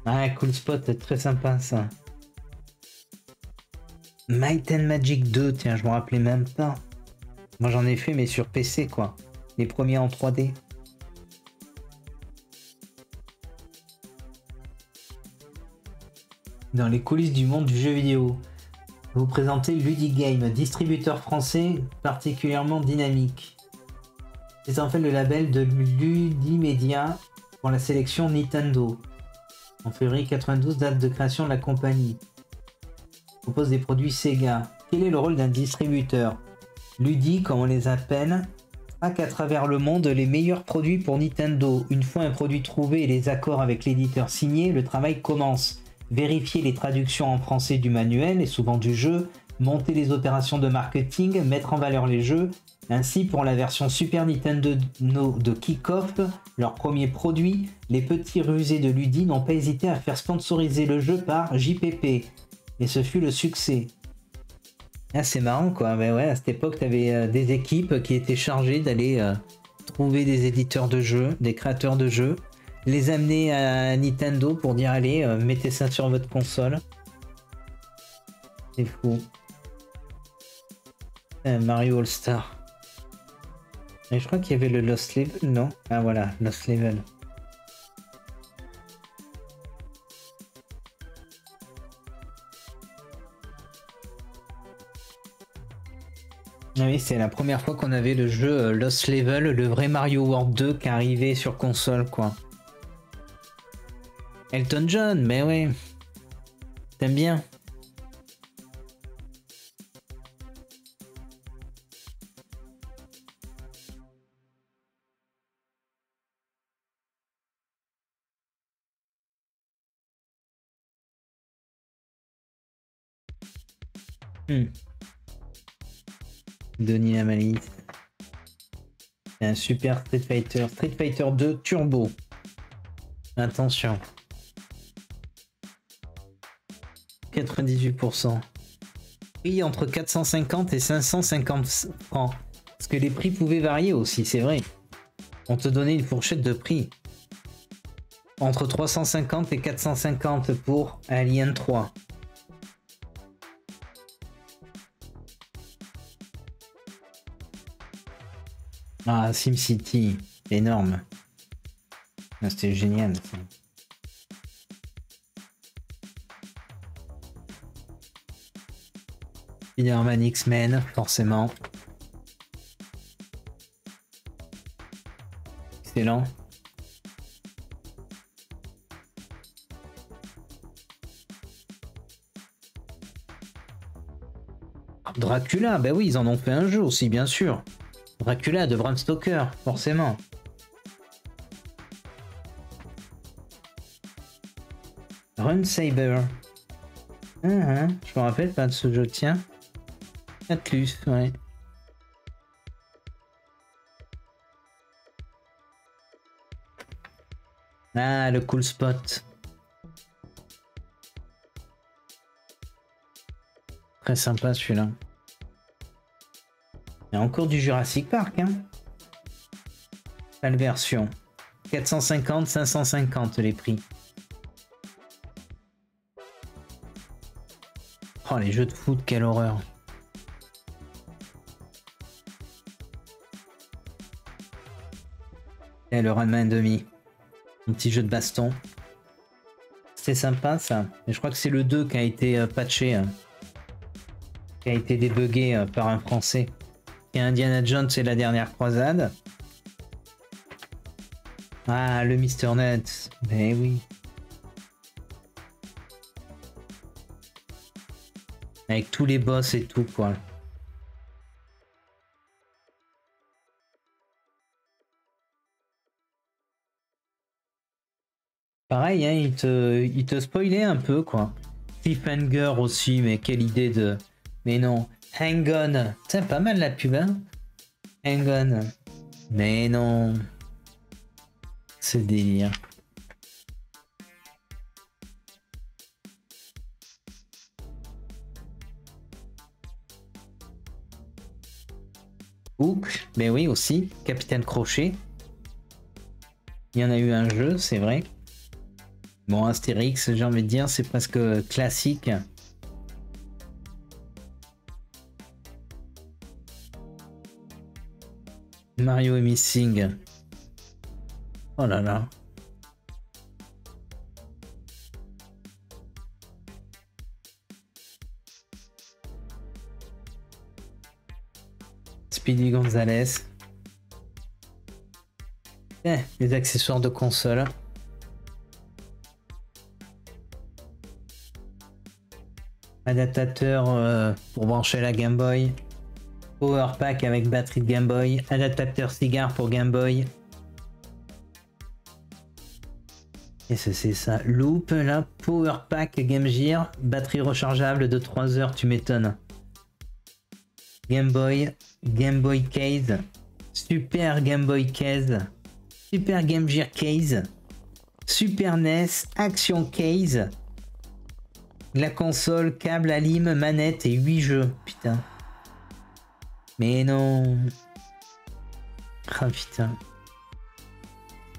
B: Ah, cool spot, très sympa ça. Might and Magic 2, tiens, je me rappelais même pas. Moi j'en ai fait, mais sur PC quoi. Les premiers en 3D. Dans les coulisses du monde du jeu vidéo, vous présentez Ludigame, distributeur français particulièrement dynamique. C'est en fait le label de Ludimedia pour la sélection Nintendo. En février 92, date de création de la compagnie. Propose des produits Sega. Quel est le rôle d'un distributeur? Ludi, comme on les appelle, traque à travers le monde les meilleurs produits pour Nintendo. Une fois un produit trouvé et les accords avec l'éditeur signés, le travail commence. Vérifier les traductions en français du manuel et souvent du jeu, monter les opérations de marketing, mettre en valeur les jeux. Ainsi, pour la version Super Nintendo de Kick-Off, leur premier produit, les petits rusés de Ludi n'ont pas hésité à faire sponsoriser le jeu par JPP. Et ce fut le succès. Ah, c'est marrant quoi, mais ouais, à cette époque, tu avais des équipes qui étaient chargées d'aller trouver des éditeurs de jeux, des créateurs de jeux, les amener à Nintendo pour dire allez, mettez ça sur votre console. C'est fou. Mario All-Star. Et je crois qu'il y avait le Lost Level, non? Ah voilà, Lost Level. Ah oui, c'est la première fois qu'on avait le jeu Lost Level, le vrai Mario World 2 qui arrivait sur console, quoi. Elton John, mais ouais. T'aimes bien? Denis la malice. Un super Street Fighter. Street Fighter 2 Turbo. Attention. 98%. Prix entre 450 et 550 francs. Parce que les prix pouvaient varier aussi, c'est vrai. On te donnait une fourchette de prix. Entre 350 et 450 pour Alien 3. Ah, SimCity, énorme. Ah, c'était génial. Ça. Spider-Man X-Men, forcément. Excellent. Dracula, bah oui, ils en ont fait un jeu aussi, bien sûr. Dracula de Bram Stoker, forcément. Run Saber. Je me rappelle pas de ce jeu, tiens. Atlus, ouais. Ah, le cool spot. Très sympa celui-là. Il y a encore du Jurassic Park, hein. Quelle version? 450, 550 les prix. Oh, les jeux de foot, quelle horreur. Et le Runman demi. Un petit jeu de baston. C'est sympa ça. Mais je crois que c'est le 2 qui a été patché. Qui a été débugué par un Français. Et Indiana Jones et la dernière croisade. Ah, le Mr. Nuts. Mais oui. Avec tous les boss et tout, quoi. Pareil, hein, il te spoilait un peu, quoi. Cliffhanger aussi, mais quelle idée de... Mais non. Hang on. C'est pas mal la pub, hein. Hang on. Mais non. C'est délire. Hook, mais oui aussi. Capitaine Crochet. Il y en a eu un jeu, c'est vrai. Bon, Astérix, j'ai envie de dire, c'est presque classique. Mario et Missing. Oh là là. Speedy Gonzales. Les accessoires de console. Adaptateur pour brancher la Game Boy. Power Pack avec batterie de Game Boy. Adaptateur cigare pour Game Boy. Et c'est ça. Loop, là. Power Pack Game Gear. Batterie rechargeable de 3 heures, tu m'étonnes. Game Boy. Game Boy Case. Super Game Boy Case. Super Game Gear Case. Super NES. Action Case. La console, câble, alim, manette et 8 jeux. Putain. Mais non. Ah putain.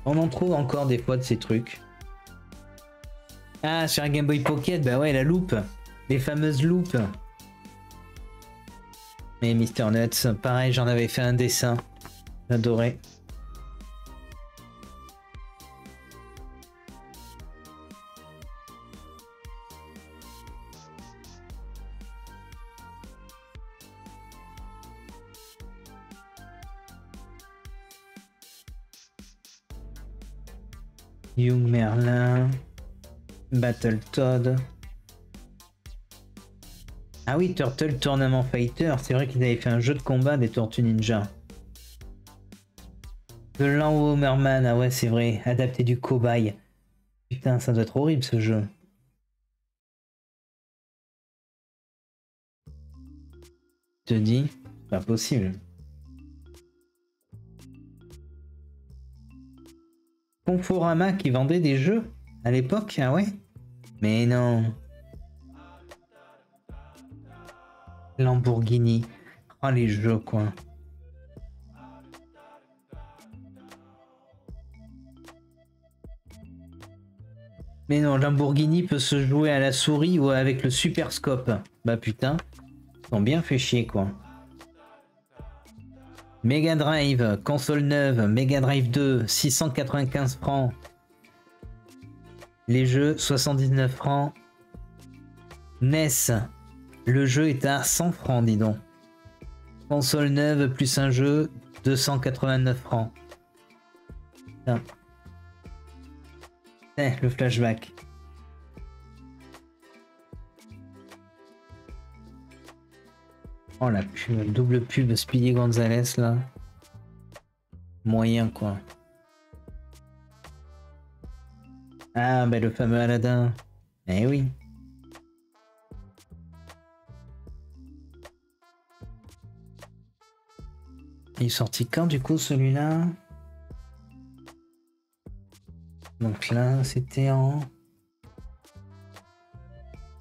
B: On en trouve encore des fois de ces trucs. Ah, sur un Game Boy Pocket, bah ouais, la loupe. Les fameuses loupes. Mais Mr. Nuts, pareil, j'en avais fait un dessin. J'adorais. Young Merlin, Battletoad, Ah oui, Turtle Tournament Fighter. C'est vrai qu'ils avaient fait un jeu de combat des Tortues Ninja. The Long Merman, ah ouais, c'est vrai. Adapté du cobaye. Putain, ça doit être horrible ce jeu. Je te dis, pas possible. Conforama qui vendait des jeux à l'époque, ah ouais? Mais non. Lamborghini. Oh les jeux quoi. Mais non, Lamborghini peut se jouer à la souris ou avec le Super Scope. Bah putain, ils sont bien fait chier quoi. Mega Drive, console neuve, Mega Drive 2, 695 francs. Les jeux, 79 francs. NES, le jeu est à 100 francs, dis donc. Console neuve plus un jeu, 289 francs. Putain. Le flashback. Oh la pub, double pub Speedy Gonzales là. Moyen quoi. Ah bah le fameux Aladdin. Eh oui. Il est sorti quand du coup celui-là? Donc là c'était en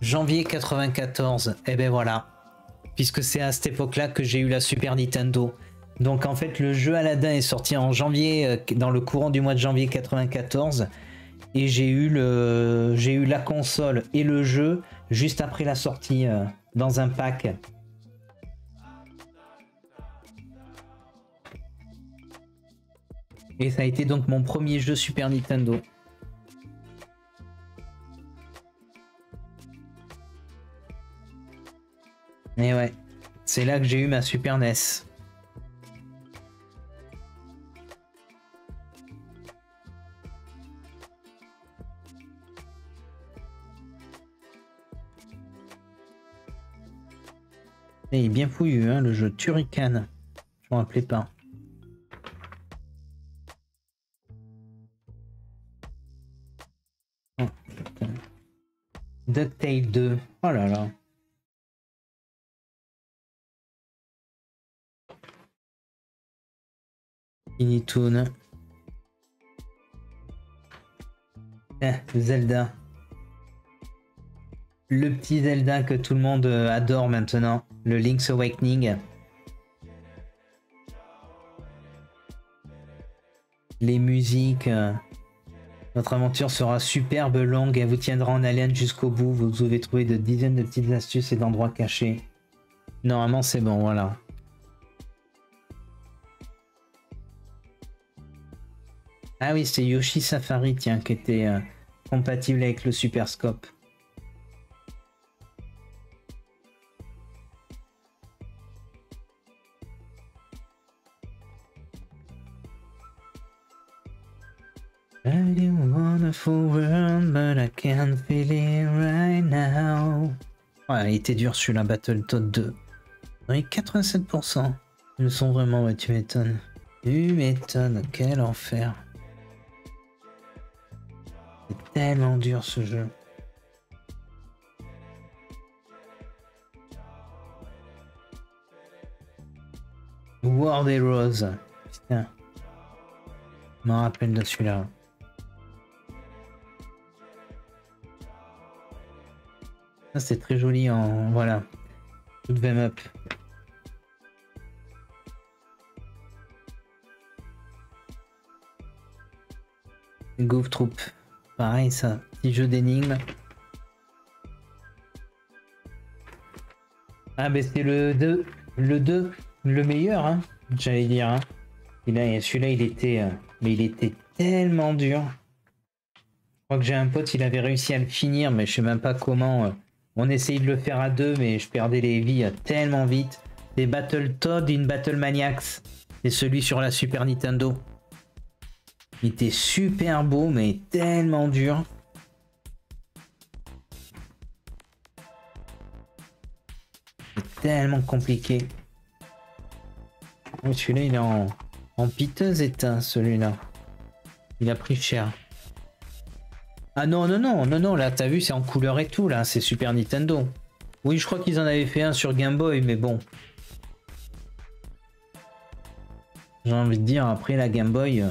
B: janvier 94. Et ben voilà. Puisque c'est à cette époque-là que j'ai eu la Super Nintendo. Donc en fait le jeu Aladdin est sorti en janvier, dans le courant du mois de janvier 94. Et j'ai eu la console et le jeu juste après la sortie dans un pack. Et ça a été donc mon premier jeu Super Nintendo. Et ouais, c'est là que j'ai eu ma Super NES. Et il est bien fouillu, hein, le jeu Turrican. Je m'en rappelais pas. Oh, DuckTales 2. Oh là là. Minitoon. Zelda. Le petit Zelda que tout le monde adore maintenant. Le Link's Awakening. Les musiques. Notre aventure sera superbe, longue et vous tiendra en haleine jusqu'au bout. Vous devez trouver de dizaines de petites astuces et d'endroits cachés. Normalement, c'est bon, voilà. Ah oui, c'est Yoshi Safari, tiens, qui était compatible avec le Super Scope. A wonderful world, but I can't feel it right now. Ouais, il était dur celui-là, Battletoads 2. Oui, 87%. Ils le sont vraiment, ouais, tu m'étonnes. Tu m'étonnes, quel enfer. C'est tellement dur ce jeu. World Heroes. Putain. Je m'en rappelle de celui-là. Ça c'est très joli en... Voilà. Tout them up. Goof Troop. Pareil ça. Petit jeu d'énigmes. Ah ben c'est le 2. Le 2. Le meilleur hein. J'allais dire hein. Et là celui-là il était... mais il était tellement dur. Je crois que j'ai un pote, il avait réussi à le finir, mais je sais même pas comment. On essayait de le faire à deux, mais je perdais les vies tellement vite. C'est Battletoads in Battle Maniacs. C'est celui sur la Super Nintendo. Il était super beau, mais tellement dur. C'est tellement compliqué. Oh, celui-là, il est en piteux état, celui-là. Il a pris cher. Ah non, non, non, non, non, là, t'as vu, c'est en couleur et tout, là, c'est Super Nintendo. Oui, je crois qu'ils en avaient fait un sur Game Boy, mais bon. J'ai envie de dire, après la Game Boy,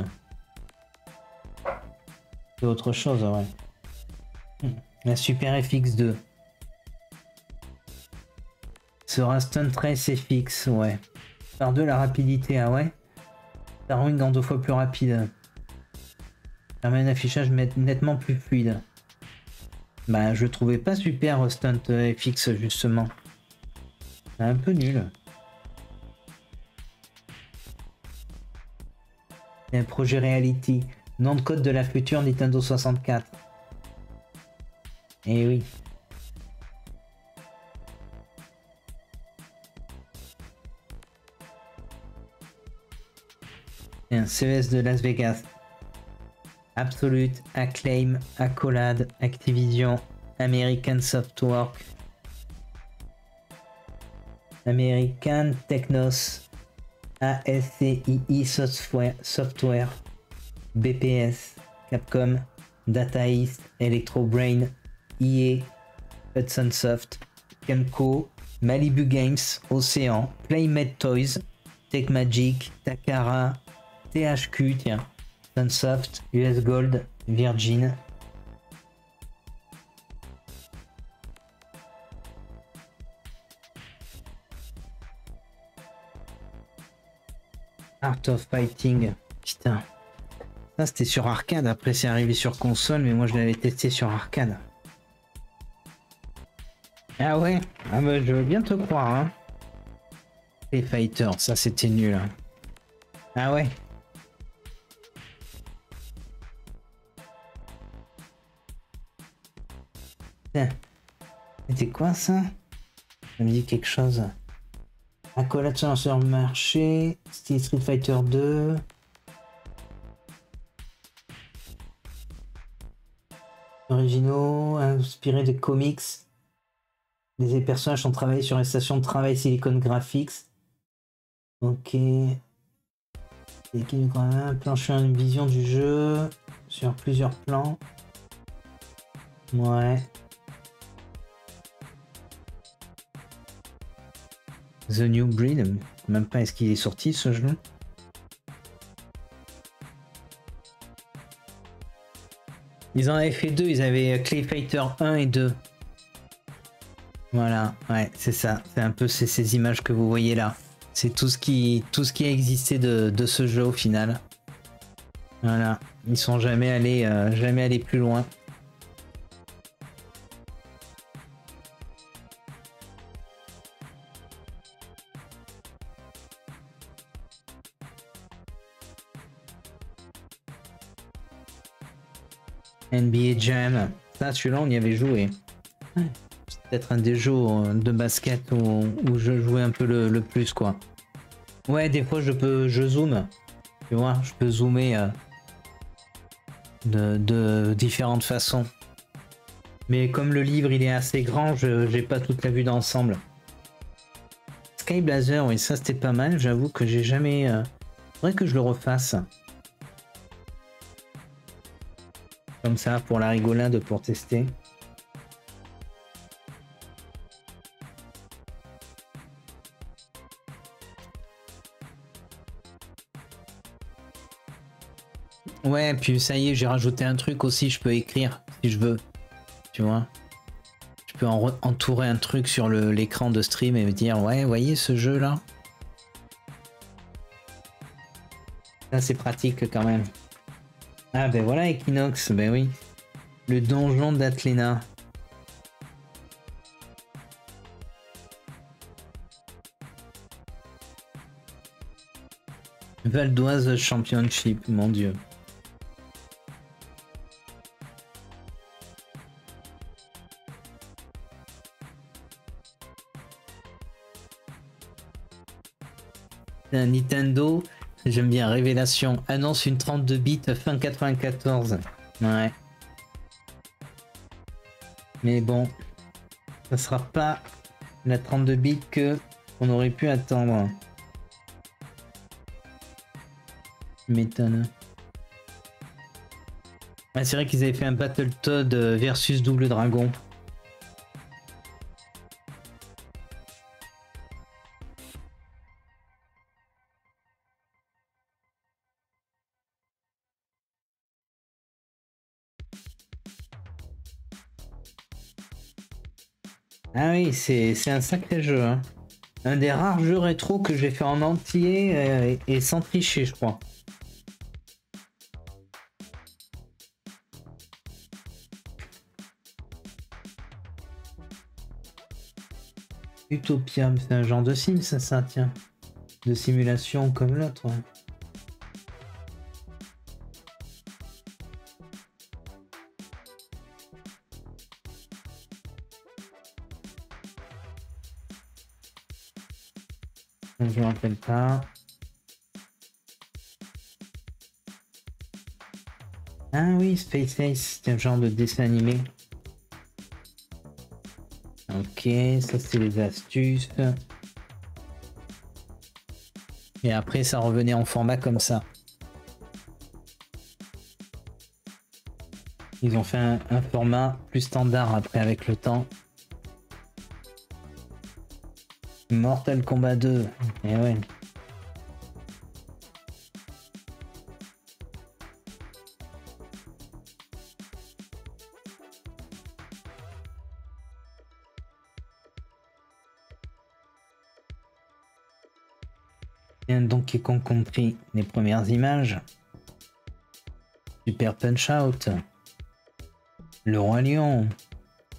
B: c'est autre chose, ouais. La Super FX2. Sera Stunt Race FX, ouais. Par deux, la rapidité, ah ouais. Ça rend en 2 fois plus rapide. Permet un affichage nettement plus fluide. Bah, je trouvais pas super Stunt FX, justement. C'est un peu nul. Et un projet Reality. Nom de code de la future Nintendo 64. Eh oui. Et un CES de Las Vegas. Absolute, Acclaim, Accolade, Activision, American Softwork, American Technos, ASCII Software, BPS, Capcom, Data East, Electro Brain, EA, Hudson Soft, Kemco, Malibu Games, Océan, Playmate Toys, Techmagic, Takara, THQ, tiens, Sunsoft, US Gold, Virgin. Art of Fighting, putain. Ça c'était sur arcade, après c'est arrivé sur console, mais moi je l'avais testé sur arcade. Ah ouais? Ah bah je veux bien te croire, hein. Les Fighters, ça c'était nul. Hein. Ah ouais? C'était quoi ça? Ça me dit quelque chose. Accolade sur le marché, style Street Fighter 2. Originaux, inspirés de comics. Les personnages ont travaillé sur les stations de travail Silicon Graphics. Ok. Plancher une vision du jeu sur plusieurs plans. Ouais. The New Breed, même pas est-ce qu'il est sorti ce jeu. Ils en avaient fait deux, ils avaient Clay Fighter 1 et 2. Voilà, ouais, c'est ça. C'est un peu ces images que vous voyez là. C'est tout ce qui a existé de ce jeu au final. Voilà, ils sont jamais allés plus loin. NBA Jam, ça celui-là on y avait joué. C'est peut-être un des jeux de basket où je jouais un peu le plus quoi. Ouais, des fois je zoome, tu vois, je peux zoomer de différentes façons. Mais comme le livre il est assez grand, j'ai pas toute la vue d'ensemble. Sky Blazer, oui ça c'était pas mal, j'avoue que j'ai jamais... faudrait que je le refasse. Comme ça, pour la rigolade, pour tester. Ouais, puis ça y est, j'ai rajouté un truc aussi, je peux écrire si je veux. Tu vois? Je peux entourer un truc sur l'écran de stream et me dire, ouais, voyez ce jeu-là? Ça, c'est pratique quand même. Ah ben voilà Equinox, ben oui. Le donjon d'Atlena. Val d'Oise Championship, mon dieu. Un Nintendo. J'aime bien, révélation. Annonce une 32 bits fin 94. Ouais. Mais bon, ça sera pas la 32 bits que on aurait pu attendre. M'étonne. Ah, c'est vrai qu'ils avaient fait un Battletoad versus Double Dragon. Ah oui, c'est un sacré jeu. Hein. Un des rares jeux rétro que j'ai fait en entier et sans tricher, je crois. Utopia, c'est un genre de sim, ça tiens. De simulation comme l'autre. Ouais. Je me rappelle pas. Ah oui, Space Ace, c'est un genre de dessin animé. Ok, ça c'est les astuces. Et après ça revenait en format comme ça. Ils ont fait un format plus standard après avec le temps. Mortal Kombat 2. Et ouais. Et un Donkey Kong Country, les premières images. Super Punch Out. Le Roi Lion.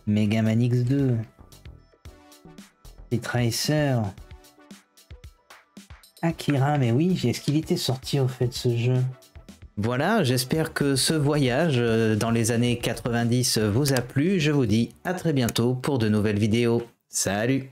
B: Mega Man X2. Les Tracer. Akira, mais oui, est-ce qu'il était sorti au fait ce jeu? Voilà, j'espère que ce voyage dans les années 90 vous a plu. Je vous dis à très bientôt pour de nouvelles vidéos. Salut!